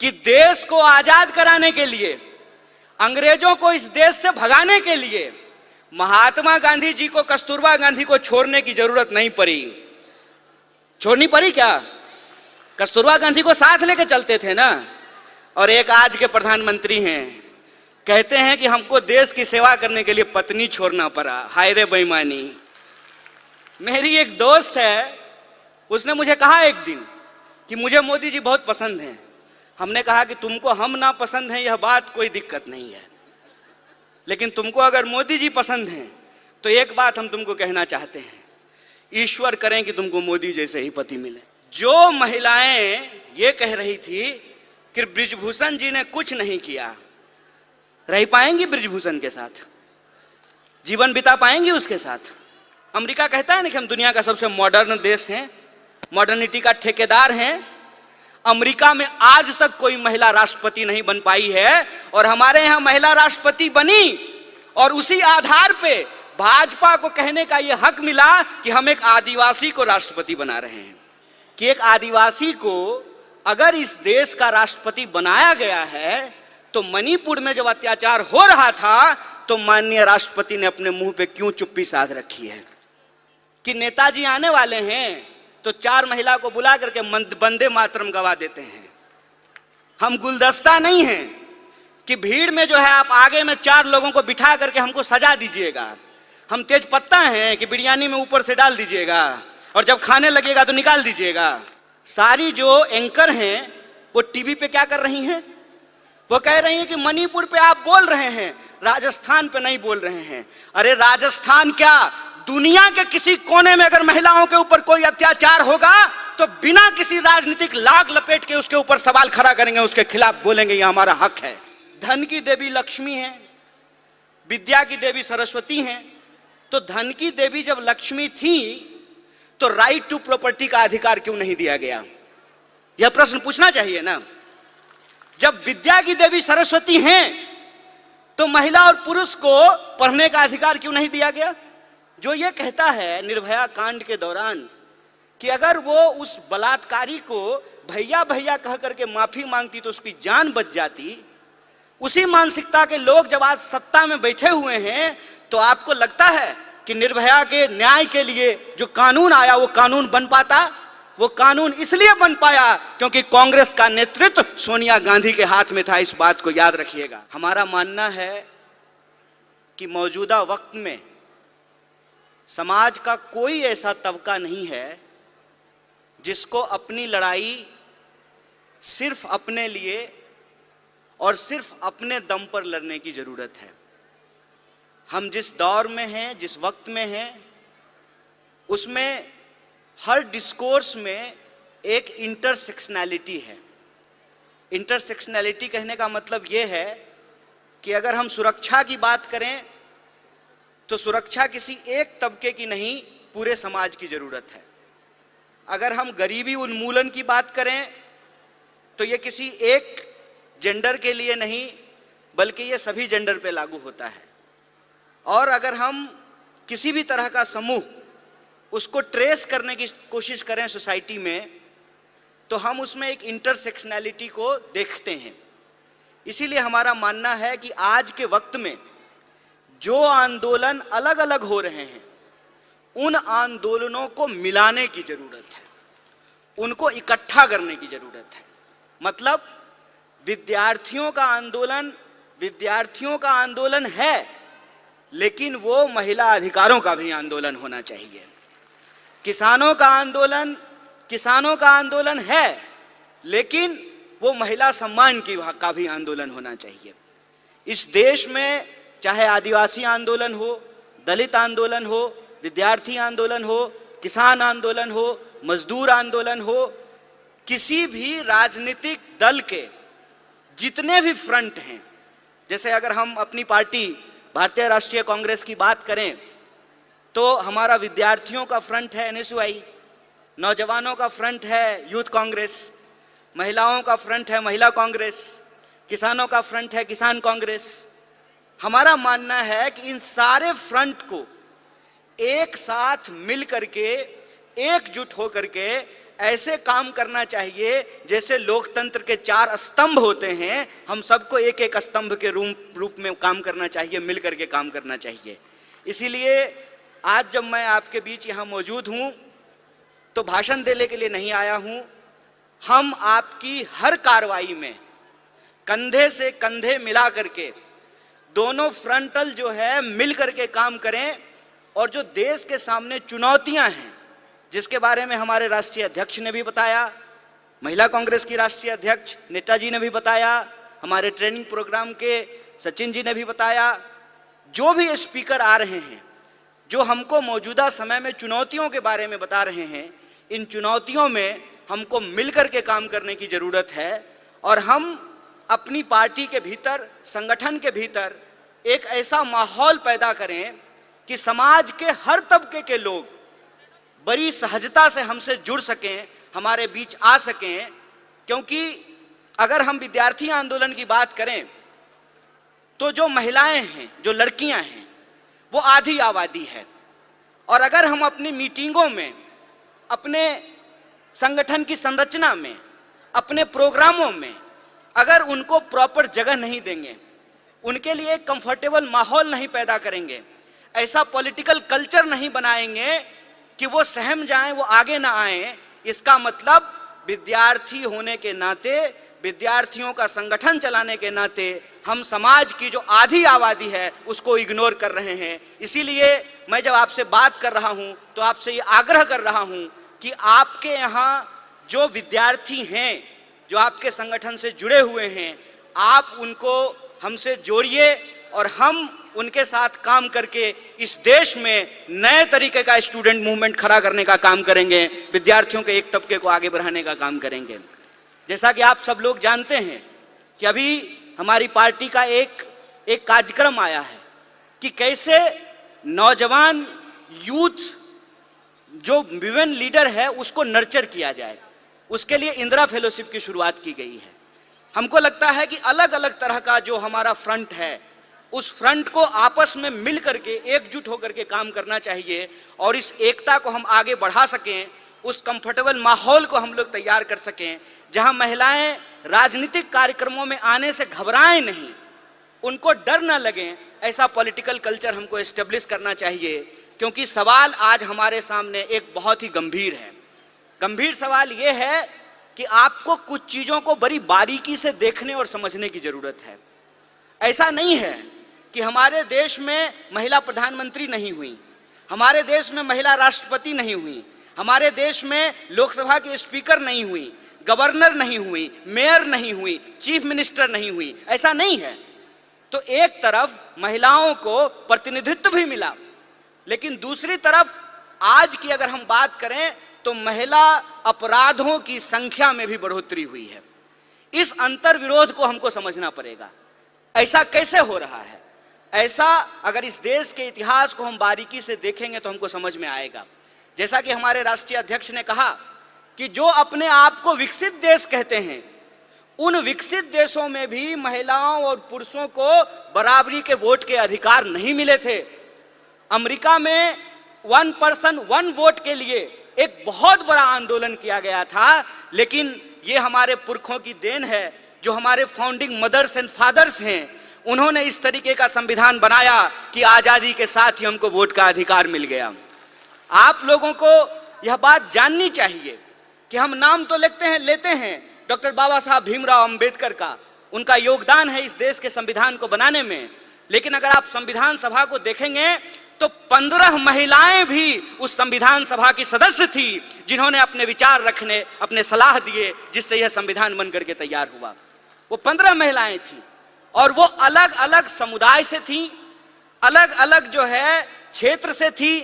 कि देश को आजाद कराने के लिए, अंग्रेजों को इस देश से भगाने के लिए महात्मा गांधी जी को, कस्तूरबा गांधी को छोड़ने की जरूरत नहीं पड़ी। छोड़नी पड़ी क्या? कस्तूरबा गांधी को साथ लेके चलते थे ना। और एक आज के प्रधानमंत्री हैं, कहते हैं कि हमको देश की सेवा करने के लिए पत्नी छोड़ना पड़ा। हाय रे बेईमानी। मेरी एक दोस्त है, उसने मुझे कहा एक दिन कि मुझे मोदी जी बहुत पसंद हैं। हमने कहा कि तुमको हम ना पसंद हैं यह बात कोई दिक्कत नहीं है, लेकिन तुमको अगर मोदी जी पसंद हैं तो एक बात हम तुमको कहना चाहते हैं, ईश्वर करें कि तुमको मोदी जैसे ही पति मिले। जो महिलाएं ये कह रही थी कि बृजभूषण जी ने कुछ नहीं किया, रह पाएंगी बृजभूषण के साथ? जीवन बिता पाएंगी उसके साथ? अमेरिका कहता है ना कि हम दुनिया का सबसे मॉडर्न देश हैं, मॉडर्निटी का ठेकेदार हैं। अमेरिका में आज तक कोई महिला राष्ट्रपति नहीं बन पाई है, और हमारे यहां महिला राष्ट्रपति बनी, और उसी आधार पे भाजपा को कहने का यह हक मिला कि हम एक आदिवासी को राष्ट्रपति बना रहे हैं। कि एक आदिवासी को अगर इस देश का राष्ट्रपति बनाया गया है, तो मणिपुर में जब अत्याचार हो रहा था तो माननीय राष्ट्रपति ने अपने मुंह पे क्यों चुप्पी साध रखी है? कि नेताजी आने वाले हैं तो 4 महिला को बुला करके वंदे मातरम गवा देते हैं। हम गुलदस्ता नहीं हैं कि भीड़ में जो है आप आगे में 4 लोगों को बिठा करके हमको सजा दीजिएगा। हम तेज पत्ता हैं कि बिरयानी में ऊपर से डाल दीजिएगा और जब खाने लगेगा तो निकाल दीजिएगा। सारी जो एंकर हैं वो टीवी पे क्या कर रही हैं? वो कह रही हैं कि मणिपुर पे आप बोल रहे हैं, राजस्थान पे नहीं बोल रहे हैं। अरे राजस्थान क्या, दुनिया के किसी कोने में अगर महिलाओं के ऊपर कोई अत्याचार होगा तो बिना किसी राजनीतिक लाग लपेट के उसके ऊपर सवाल खड़ा करेंगे, उसके खिलाफ बोलेंगे, यह हमारा हक है। धन की देवी लक्ष्मी है, विद्या की देवी सरस्वती हैं। तो धन की देवी जब लक्ष्मी थी तो राइट टू प्रॉपर्टी का अधिकार क्यों नहीं दिया गया? यह प्रश्न पूछना चाहिए ना। जब विद्या की देवी सरस्वती हैं तो महिला और पुरुष को पढ़ने का अधिकार क्यों नहीं दिया गया? जो ये कहता है निर्भया कांड के दौरान कि अगर वो उस बलात्कारी को भैया भैया कह करके माफी मांगती तो उसकी जान बच जाती, उसी मानसिकता के लोग जब आज सत्ता में बैठे हुए हैं, तो आपको लगता है कि निर्भया के न्याय के लिए जो कानून आया वो कानून बन पाता? वो कानून इसलिए बन पाया क्योंकि कांग्रेस का नेतृत्व सोनिया गांधी के हाथ में था। इस बात को याद रखिएगा। हमारा मानना है कि मौजूदा वक्त में समाज का कोई ऐसा तबका नहीं है जिसको अपनी लड़ाई सिर्फ अपने लिए और सिर्फ अपने दम पर लड़ने की जरूरत है। हम जिस दौर में हैं, जिस वक्त में हैं, उसमें हर डिस्कोर्स में एक इंटरसेक्शनैलिटी है। इंटरसेक्शनैलिटी कहने का मतलब यह है कि अगर हम सुरक्षा की बात करें तो सुरक्षा किसी एक तबके की नहीं, पूरे समाज की जरूरत है। अगर हम गरीबी उन्मूलन की बात करें तो यह किसी एक जेंडर के लिए नहीं, बल्कि यह सभी जेंडर पे लागू होता है। और अगर हम किसी भी तरह का समूह उसको ट्रेस करने की कोशिश करें सोसाइटी में, तो हम उसमें एक इंटरसेक्शनैलिटी को देखते हैं। इसीलिए हमारा मानना है कि आज के वक्त में जो आंदोलन अलग अलग हो रहे हैं, उन आंदोलनों को मिलाने की जरूरत है, उनको इकट्ठा करने की जरूरत है। मतलब विद्यार्थियों का आंदोलन है, लेकिन वो महिला अधिकारों का भी आंदोलन होना चाहिए। किसानों का आंदोलन है, लेकिन वो महिला सम्मान का भी आंदोलन होना चाहिए। इस देश में चाहे आदिवासी आंदोलन हो, दलित आंदोलन हो, विद्यार्थी आंदोलन हो, किसान आंदोलन हो, मजदूर आंदोलन हो, किसी भी राजनीतिक दल के जितने भी फ्रंट हैं, जैसे अगर हम अपनी पार्टी भारतीय राष्ट्रीय कांग्रेस की बात करें तो हमारा विद्यार्थियों का फ्रंट है एनएसयूआई, नौजवानों का फ्रंट है यूथ कांग्रेस, महिलाओं का फ्रंट है महिला कांग्रेस, किसानों का फ्रंट है किसान कांग्रेस। हमारा मानना है कि इन सारे फ्रंट को एक साथ मिल करके, एकजुट होकर के ऐसे काम करना चाहिए जैसे लोकतंत्र के 4 स्तंभ होते हैं, हम सबको एक एक स्तंभ के रूप में काम करना चाहिए, मिलकर के काम करना चाहिए। इसीलिए आज जब मैं आपके बीच यहाँ मौजूद हूँ तो भाषण देने के लिए नहीं आया हूँ। हम आपकी हर कार्रवाई में कंधे से कंधे मिला करके दोनों फ्रंटल जो है मिल करके काम करें, और जो देश के सामने चुनौतियां हैं जिसके बारे में हमारे राष्ट्रीय अध्यक्ष ने भी बताया, महिला कांग्रेस की राष्ट्रीय अध्यक्ष नेताजी ने भी बताया, हमारे ट्रेनिंग प्रोग्राम के सचिन जी ने भी बताया, जो भी स्पीकर आ रहे हैं जो हमको मौजूदा समय में चुनौतियों के बारे में बता रहे हैं, इन चुनौतियों में हमको मिलकर के काम करने की जरूरत है। और हम अपनी पार्टी के भीतर, संगठन के भीतर एक ऐसा माहौल पैदा करें कि समाज के हर तबके के लोग बड़ी सहजता से हमसे जुड़ सकें, हमारे बीच आ सकें। क्योंकि अगर हम विद्यार्थी आंदोलन की बात करें तो जो महिलाएं हैं, जो लड़कियां हैं, वो आधी आबादी है। और अगर हम अपनी मीटिंगों में, अपने संगठन की संरचना में, अपने प्रोग्रामों में अगर उनको प्रॉपर जगह नहीं देंगे, उनके लिए एक कंफर्टेबल माहौल नहीं पैदा करेंगे, ऐसा पॉलिटिकल कल्चर नहीं बनाएंगे कि वो सहम जाएं, वो आगे ना आए, इसका मतलब विद्यार्थी होने के नाते, विद्यार्थियों का संगठन चलाने के नाते हम समाज की जो आधी आबादी है उसको इग्नोर कर रहे हैं। इसीलिए मैं जब आपसे बात कर रहा हूं तो आपसे ये आग्रह कर रहा हूं कि आपके यहाँ जो विद्यार्थी हैं, जो आपके संगठन से जुड़े हुए हैं, आप उनको हमसे जोड़िए और हम उनके साथ काम करके इस देश में नए तरीके का स्टूडेंट मूवमेंट खड़ा करने का काम करेंगे, विद्यार्थियों के एक तबके को आगे बढ़ाने का काम करेंगे। जैसा कि आप सब लोग जानते हैं कि अभी हमारी पार्टी का एक कार्यक्रम आया है कि कैसे नौजवान यूथ जो विमेन लीडर है उसको नर्चर किया जाए। उसके लिए इंदिरा फेलोशिप की शुरुआत की गई है। हमको लगता है कि अलग अलग तरह का जो हमारा फ्रंट है, उस फ्रंट को आपस में मिल करके एकजुट होकर के काम करना चाहिए और इस एकता को हम आगे बढ़ा सकें, उस कंफर्टेबल माहौल को हम लोग तैयार कर सकें जहां महिलाएं राजनीतिक कार्यक्रमों में आने से घबराएं नहीं, उनको डर ना लगे, ऐसा पॉलिटिकल कल्चर हमको एस्टेब्लिश करना चाहिए। क्योंकि सवाल आज हमारे सामने एक बहुत ही गंभीर है। गंभीर सवाल यह है कि आपको कुछ चीजों को बड़ी बारीकी से देखने और समझने की जरूरत है। ऐसा नहीं है कि हमारे देश में महिला प्रधानमंत्री नहीं हुई, हमारे देश में महिला राष्ट्रपति नहीं हुई, हमारे देश में लोकसभा की स्पीकर नहीं हुई, गवर्नर नहीं हुई, मेयर नहीं हुई, चीफ मिनिस्टर नहीं हुई, ऐसा नहीं है। तो एक तरफ महिलाओं को प्रतिनिधित्व भी मिला, लेकिन दूसरी तरफ आज की अगर हम बात करें तो महिला अपराधों की संख्या में भी बढ़ोतरी हुई है। इस अंतर विरोध को हमको समझना पड़ेगा। ऐसा कैसे हो रहा है? ऐसा अगर इस देश के इतिहास को हम बारीकी से देखेंगे तो हमको समझ में आएगा। जैसा कि हमारे राष्ट्रीय अध्यक्ष ने कहा कि जो अपने आप को विकसित देश कहते हैं, उन विकसित देशों में भी महिलाओं और पुरुषों को बराबरी के वोट के अधिकार नहीं मिले थे। अमेरिका में 1 पर्सन 1 वोट के लिए एक बहुत बड़ा आंदोलन किया गया था, लेकिन ये हमारे पुरखों की देन है, जो हमारे फाउंडिंग मदर्स एंड फादर्स हैं, उन्होंने इस तरीके का संविधान बनाया कि आजादी के साथ ही हमको वोट का अधिकार मिल गया। आप लोगों को यह बात जाननी चाहिए कि हम नाम तो लेते हैं डॉक्टर बाबा साहब भीमराव अंबेडकर का, उनका योगदान है इस देश के संविधान को बनाने में, लेकिन अगर आप संविधान सभा को देखेंगे तो 15 महिलाएं भी उस संविधान सभा की सदस्य थी, जिन्होंने अपने विचार रखने, अपने सलाह दिए, जिससे यह संविधान बनकर के तैयार हुआ। वो 15 महिलाएं थी और वो अलग अलग समुदाय से थी, अलग अलग जो है क्षेत्र से थी,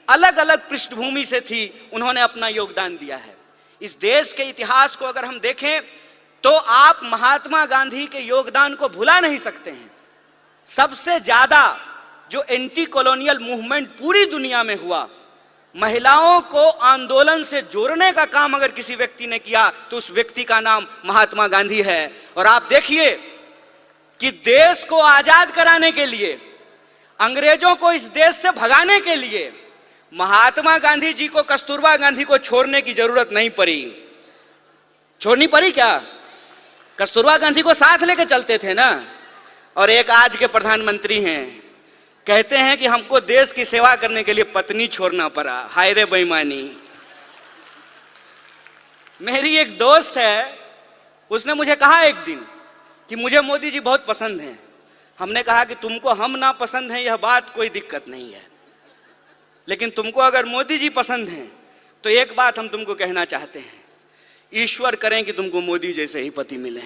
अलग अलग पृष्ठभूमि से थी। उन्होंने अपना योगदान दिया है। इस देश के इतिहास को अगर हम देखें तो आप महात्मा गांधी के योगदान को भुला नहीं सकते हैं। सबसे ज्यादा जो एंटी कॉलोनियल मूवमेंट पूरी दुनिया में हुआ, महिलाओं को आंदोलन से जोड़ने का काम अगर किसी व्यक्ति ने किया तो उस व्यक्ति का नाम महात्मा गांधी है। और आप देखिए कि देश को आजाद कराने के लिए, अंग्रेजों को इस देश से भगाने के लिए महात्मा गांधी जी को कस्तूरबा गांधी को छोड़ने की जरूरत नहीं पड़ी। छोड़नी पड़ी क्या? कस्तूरबा गांधी को साथ लेकर चलते थे ना। और एक आज के प्रधानमंत्री हैं, कहते हैं कि हमको देश की सेवा करने के लिए पत्नी छोड़ना पड़ा। हाय रे बेईमानी। मेरी एक दोस्त है, उसने मुझे कहा एक दिन कि मुझे मोदी जी बहुत पसंद हैं। हमने कहा कि तुमको हम ना पसंद हैं यह बात कोई दिक्कत नहीं है, लेकिन तुमको अगर मोदी जी पसंद हैं तो एक बात हम तुमको कहना चाहते हैं, ईश्वर करें कि तुमको मोदी जैसे ही पति मिले।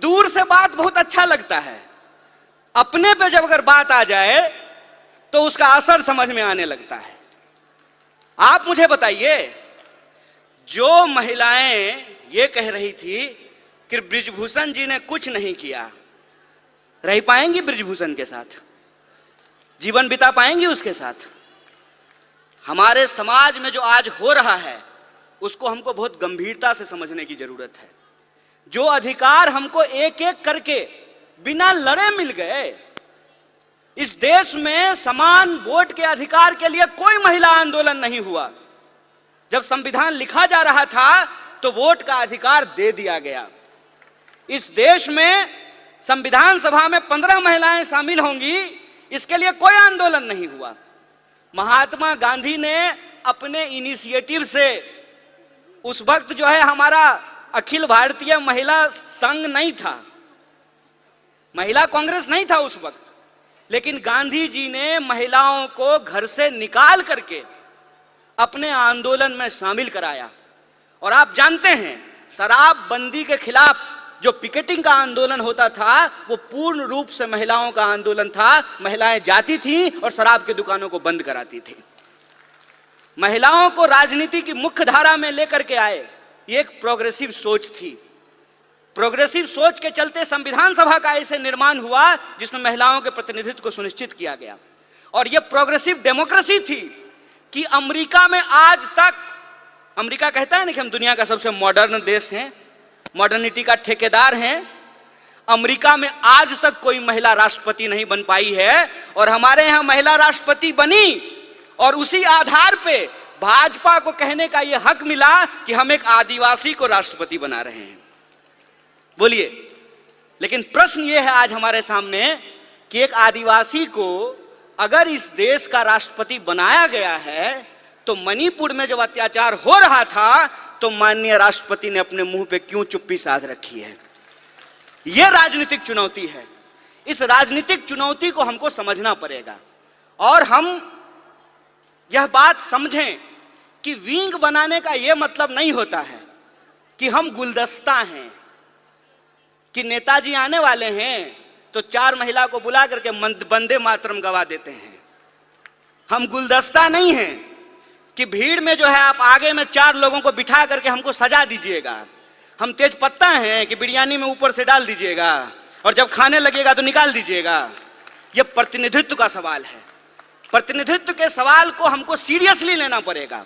दूर से बात बहुत अच्छा लगता है, अपने पे जब अगर बात आ जाए तो उसका असर समझ में आने लगता है। आप मुझे बताइए, जो महिलाएं ये कह रही थी कि बृजभूषण जी ने कुछ नहीं किया, रह पाएंगी बृजभूषण के साथ? जीवन बिता पाएंगी उसके साथ? हमारे समाज में जो आज हो रहा है उसको हमको बहुत गंभीरता से समझने की जरूरत है। जो अधिकार हमको एक एक करके बिना लड़े मिल गए, इस देश में समान वोट के अधिकार के लिए कोई महिला आंदोलन नहीं हुआ। जब संविधान लिखा जा रहा था तो वोट का अधिकार दे दिया गया। इस देश में संविधान सभा में 15 महिलाएं शामिल होंगी, इसके लिए कोई आंदोलन नहीं हुआ। महात्मा गांधी ने अपने इनिशिएटिव से, उस वक्त जो है हमारा अखिल भारतीय महिला संघ नहीं था, महिला कांग्रेस नहीं था उस वक्त, लेकिन गांधी जी ने महिलाओं को घर से निकाल करके अपने आंदोलन में शामिल कराया। और आप जानते हैं, शराबबंदी के खिलाफ जो पिकेटिंग का आंदोलन होता था वो पूर्ण रूप से महिलाओं का आंदोलन था। महिलाएं जाती थीं और शराब की दुकानों को बंद कराती थी। महिलाओं को राजनीति की मुख्य धारा में लेकर के आए, ये एक प्रोग्रेसिव सोच थी। प्रोग्रेसिव सोच के चलते संविधान सभा का ऐसे निर्माण हुआ जिसमें महिलाओं के प्रतिनिधित्व को सुनिश्चित किया गया। और यह प्रोग्रेसिव डेमोक्रेसी थी कि अमेरिका में आज तक, अमेरिका कहता है ना कि हम दुनिया का सबसे मॉडर्न देश हैं, मॉडर्निटी का ठेकेदार हैं, अमेरिका में आज तक कोई महिला राष्ट्रपति नहीं बन पाई है। और हमारे यहां महिला राष्ट्रपति बनी और उसी आधार पे भाजपा को कहने का यह हक मिला कि हम एक आदिवासी को राष्ट्रपति बना रहे हैं। बोलिए, लेकिन प्रश्न यह है आज हमारे सामने कि एक आदिवासी को अगर इस देश का राष्ट्रपति बनाया गया है तो मणिपुर में जब अत्याचार हो रहा था तो माननीय राष्ट्रपति ने अपने मुंह पे क्यों चुप्पी साध रखी है? यह राजनीतिक चुनौती है। इस राजनीतिक चुनौती को हमको समझना पड़ेगा और हम यह बात समझें कि विंग बनाने का यह मतलब नहीं होता है कि हम गुलदस्ता हैं, कि नेताजी आने वाले हैं तो 4 महिला को बुला करके वंदे मातरम गवा देते हैं। हम गुलदस्ता नहीं हैं कि भीड़ में जो है आप आगे में 4 लोगों को बिठा करके हमको सजा दीजिएगा। हम तेज पत्ता हैं कि बिरयानी में ऊपर से डाल दीजिएगा और जब खाने लगेगा तो निकाल दीजिएगा। यह प्रतिनिधित्व का सवाल है। प्रतिनिधित्व के सवाल को हमको सीरियसली लेना पड़ेगा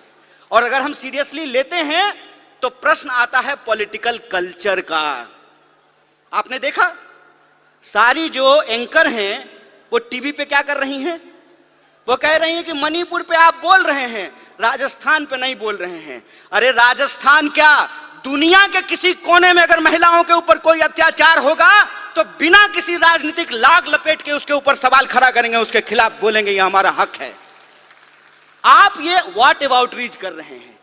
और अगर हम सीरियसली लेते हैं तो प्रश्न आता है पॉलिटिकल कल्चर का। आपने देखा, सारी जो एंकर हैं वो टीवी पे क्या कर रही हैं? वो कह रही हैं कि मणिपुर पे आप बोल रहे हैं, राजस्थान पे नहीं बोल रहे हैं। अरे राजस्थान क्या, दुनिया के किसी कोने में अगर महिलाओं के ऊपर कोई अत्याचार होगा तो बिना किसी राजनीतिक लाग लपेट के उसके ऊपर सवाल खड़ा करेंगे, उसके खिलाफ बोलेंगे, ये हमारा हक है। आप ये व्हाट अबाउट रीच कर रहे हैं।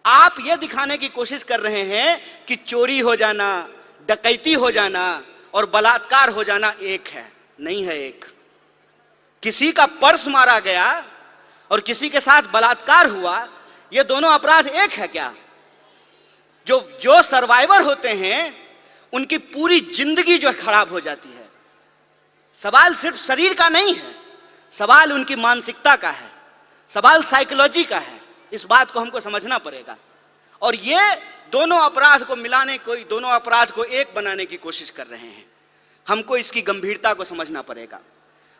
आप ये दिखाने की कोशिश कर रहे हैं कि चोरी हो जाना, डकैती हो जाना और बलात्कार हो जाना एक है, नहीं है एक। किसी का पर्स मारा गया और किसी के साथ बलात्कार हुआ, ये दोनों अपराध एक है क्या? जो सर्वाइवर होते हैं उनकी पूरी जिंदगी जो खराब हो जाती है। सवाल सिर्फ शरीर का नहीं है, सवाल उनकी मानसिकता का है, सवाल साइकोलॉजी का है। इस बात को हमको समझना पड़ेगा और ये दोनों अपराध को मिलाने, कोई दोनों अपराध को एक बनाने की कोशिश कर रहे हैं। हमको इसकी गंभीरता को समझना पड़ेगा।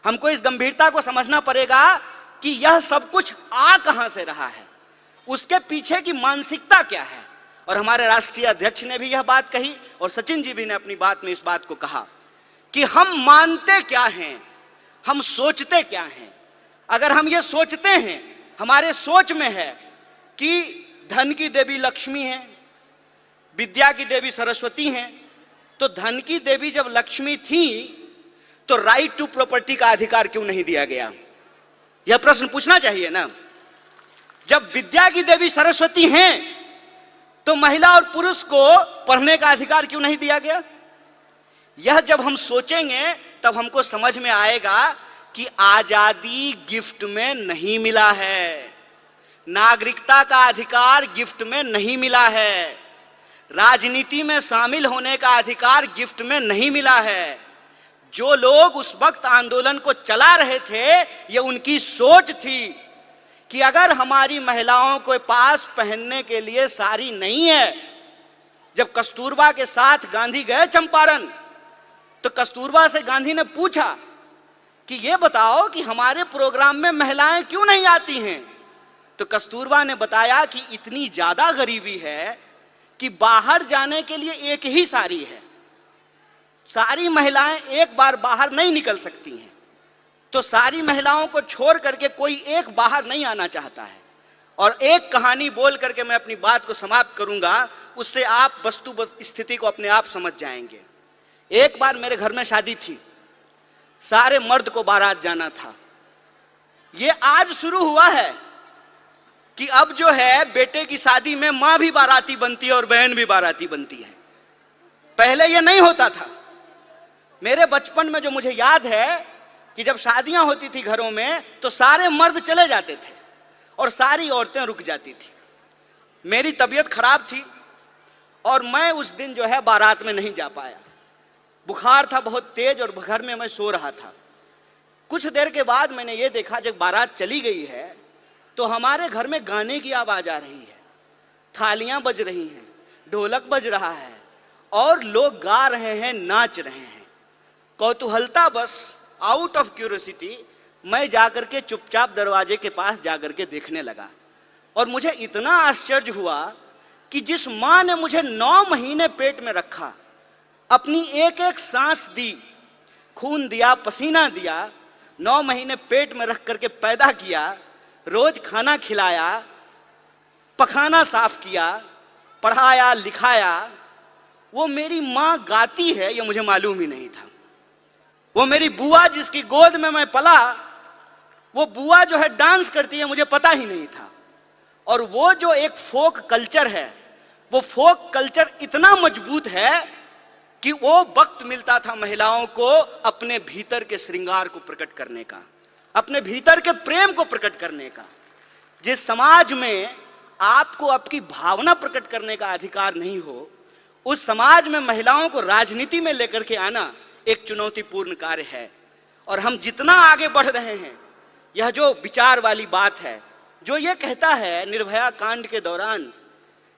हमको इस गंभीरता को समझना पड़ेगा कि यह सब कुछ आ कहां से रहा है, उसके पीछे की मानसिकता क्या है। और हमारे राष्ट्रीय अध्यक्ष ने भी यह बात कही और सचिन जी भी ने अपनी बात में इस बात को कहा कि हम मानते क्या हैं, हम सोचते क्या हैं। अगर हम ये सोचते हैं, हमारे सोच में है कि धन की देवी लक्ष्मी है, विद्या की देवी सरस्वती हैं, तो धन की देवी जब लक्ष्मी थी तो राइट टू प्रॉपर्टी का अधिकार क्यों नहीं दिया गया? यह प्रश्न पूछना चाहिए ना। जब विद्या की देवी सरस्वती हैं तो महिला और पुरुष को पढ़ने का अधिकार क्यों नहीं दिया गया? यह जब हम सोचेंगे तब हमको समझ में आएगा कि आजादी गिफ्ट में नहीं मिला है, नागरिकता का अधिकार गिफ्ट में नहीं मिला है, राजनीति में शामिल होने का अधिकार गिफ्ट में नहीं मिला है। जो लोग उस वक्त आंदोलन को चला रहे थे, ये उनकी सोच थी कि अगर हमारी महिलाओं के पास पहनने के लिए साड़ी नहीं है। जब कस्तूरबा के साथ गांधी गए चंपारण, तो कस्तूरबा से गांधी ने पूछा कि ये बताओ कि हमारे प्रोग्राम में महिलाएं क्यों नहीं आती हैं? तो कस्तूरबा ने बताया कि इतनी ज्यादा गरीबी है कि बाहर जाने के लिए एक ही साड़ी है, सारी महिलाएं एक बार बाहर नहीं निकल सकती हैं, तो सारी महिलाओं को छोड़ करके कोई एक बाहर नहीं आना चाहता है। और एक कहानी बोल करके मैं अपनी बात को समाप्त करूंगा, उससे आप वस्तु स्थिति को अपने आप समझ जाएंगे। एक बार मेरे घर में शादी थी, सारे मर्द को बारात जाना था। ये आज शुरू हुआ है कि अब जो है बेटे की शादी में मां भी बाराती बनती है और बहन भी बाराती बनती है। पहले ये नहीं होता था। मेरे बचपन में जो मुझे याद है कि जब शादियां होती थी घरों में तो सारे मर्द चले जाते थे और सारी औरतें रुक जाती थी। मेरी तबीयत खराब थी और मैं उस दिन जो है बारात में नहीं जा पाया। बुखार था बहुत तेज और घर में मैं सो रहा था। कुछ देर के बाद मैंने ये देखा, जब बारात चली गई है तो हमारे घर में गाने की आवाज आ रही है, थालियां बज रही हैं, ढोलक बज रहा है और लोग गा रहे हैं, नाच रहे हैं। कौतूहलता बस, आउट ऑफ क्यूरियोसिटी, मैं जाकर के चुपचाप दरवाजे के पास जाकर के देखने लगा और मुझे इतना आश्चर्य हुआ कि जिस मां ने मुझे 9 महीने पेट में रखा, अपनी एक एक सांस दी, खून दिया, पसीना दिया, 9 महीने पेट में रख करके पैदा किया, रोज खाना खिलाया, पखाना साफ किया, पढ़ाया लिखाया, वो मेरी मां गाती है ये मुझे मालूम ही नहीं था। वो मेरी बुआ जिसकी गोद में मैं पला, वो बुआ जो है डांस करती है मुझे पता ही नहीं था। और वो जो एक फोक कल्चर है, वो फोक कल्चर इतना मजबूत है कि वो वक्त मिलता था महिलाओं को अपने भीतर के श्रृंगार को प्रकट करने का, अपने भीतर के प्रेम को प्रकट करने का। जिस समाज में आपको आपकी भावना प्रकट करने का अधिकार नहीं हो, उस समाज में महिलाओं को राजनीति में लेकर के आना एक चुनौतीपूर्ण कार्य है। और हम जितना आगे बढ़ रहे हैं, यह जो विचार वाली बात है, जो ये कहता है निर्भया कांड के दौरान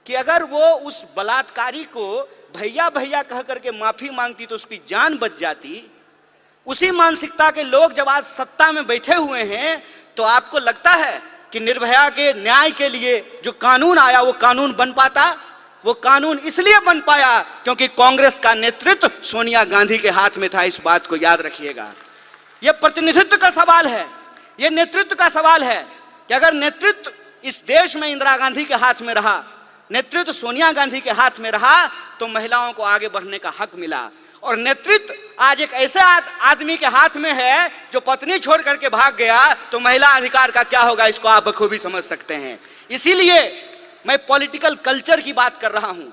कि अगर वो उस बलात्कारी को भैया भैया कह करके माफी मांगती तो उसकी जान बच जाती, उसी मानसिकता के लोग जब आज सत्ता में बैठे हुए हैं, तो आपको लगता है कि निर्भया के न्याय के लिए जो कानून आया वो कानून बन पाता? वो कानून इसलिए बन पाया क्योंकि कांग्रेस का नेतृत्व सोनिया गांधी के हाथ में था। इस बात को याद रखिएगा। यह प्रतिनिधित्व का सवाल है, यह नेतृत्व का सवाल है कि अगर नेतृत्व इस देश में इंदिरा गांधी के हाथ में रहा, नेतृत्व सोनिया गांधी के हाथ में रहा, तो महिलाओं को आगे बढ़ने का हक मिला। और नेतृत्व आज एक ऐसे आदमी के हाथ में है जो पत्नी छोड़ करके भाग गया, तो महिला अधिकार का क्या होगा, इसको आप बखूबी समझ सकते हैं। इसीलिए मैं पॉलिटिकल कल्चर की बात कर रहा हूं।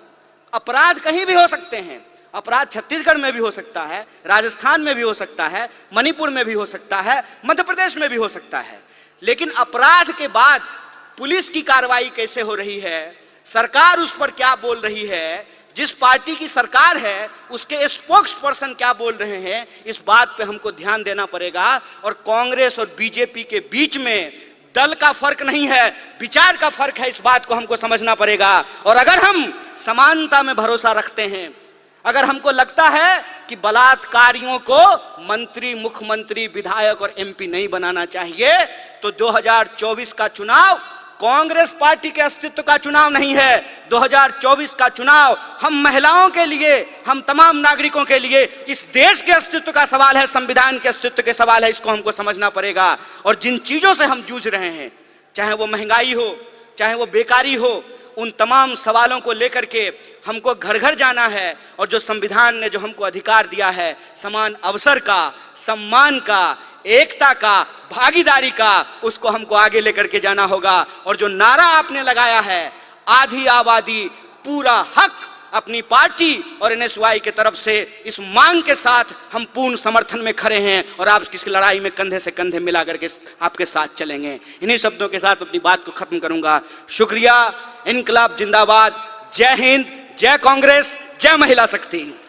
अपराध कहीं भी हो सकते हैं, अपराध छत्तीसगढ़ में भी हो सकता है, राजस्थान में भी हो सकता है, मणिपुर में भी हो सकता है, मध्य प्रदेश में भी हो सकता है, लेकिन अपराध के बाद पुलिस की कार्रवाई कैसे हो रही है, सरकार उस पर क्या बोल रही है, जिस पार्टी की सरकार है उसके स्पोक्स पर्सन क्या बोल रहे हैं, इस बात पे हमको ध्यान देना पड़ेगा। और कांग्रेस और बीजेपी के बीच में दल का फर्क नहीं है, विचार का फर्क है, इस बात को हमको समझना पड़ेगा। और अगर हम समानता में भरोसा रखते हैं, अगर हमको लगता है कि बलात्कारियों को मंत्री, मुख्यमंत्री, विधायक और एमपी नहीं बनाना चाहिए, तो 2024 का चुनाव कांग्रेस पार्टी के अस्तित्व का चुनाव नहीं है, 2024 का चुनाव हम महिलाओं के लिए, हम तमाम नागरिकों के लिए इस देश के अस्तित्व का सवाल है, संविधान के अस्तित्व के सवाल है। इसको हमको समझना पड़ेगा। और जिन चीजों से हम जूझ रहे हैं, चाहे वो महंगाई हो, चाहे वो बेकारी हो, उन तमाम सवालों को लेकर के हमको घर घर जाना है। और जो संविधान ने जो हमको अधिकार दिया है, समान अवसर का, सम्मान का, एकता का, भागीदारी का, उसको हमको आगे लेकर के जाना होगा। और जो नारा आपने लगाया है, आधी आबादी पूरा हक, अपनी पार्टी और एनएसयूआई की तरफ से इस मांग के साथ हम पूर्ण समर्थन में खड़े हैं और आप इस लड़ाई में कंधे से कंधे मिला करके आपके साथ चलेंगे। इन्हीं शब्दों के साथ अपनी बात को खत्म करूंगा। शुक्रिया। इनकलाब जिंदाबाद। जय हिंद, जय कांग्रेस, जय महिला शक्ति।